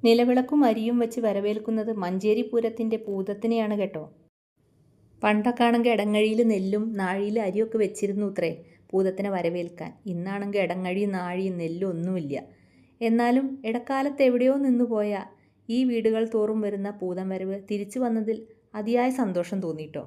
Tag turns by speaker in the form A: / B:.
A: നിലവിളക്കും അരിയും വെച്ച് വരവേൽക്കുന്നത് മഞ്ചേരി പൂരത്തിൻ്റെ പൂതത്തിനെയാണ് കേട്ടോ. പണ്ടൊക്കെയാണെങ്കിൽ ഇടങ്ങഴിയിൽ നെല്ലും നാഴിയിൽ അരിയൊക്കെ വെച്ചിരുന്നു അത്രേ പൂതത്തിനെ വരവേൽക്കാൻ. ഇന്നാണെങ്കിൽ ഇടങ്ങഴിയും നാഴിയും നെല്ലും ഒന്നുമില്ല. എന്നാലും ഇടക്കാലത്ത് എവിടെയോ നിന്നുപോയ ഈ വീടുകൾ തോറും വരുന്ന പൂതം വരവ് തിരിച്ചു വന്നതിൽ അതിയായ സന്തോഷം തോന്നിട്ടോ.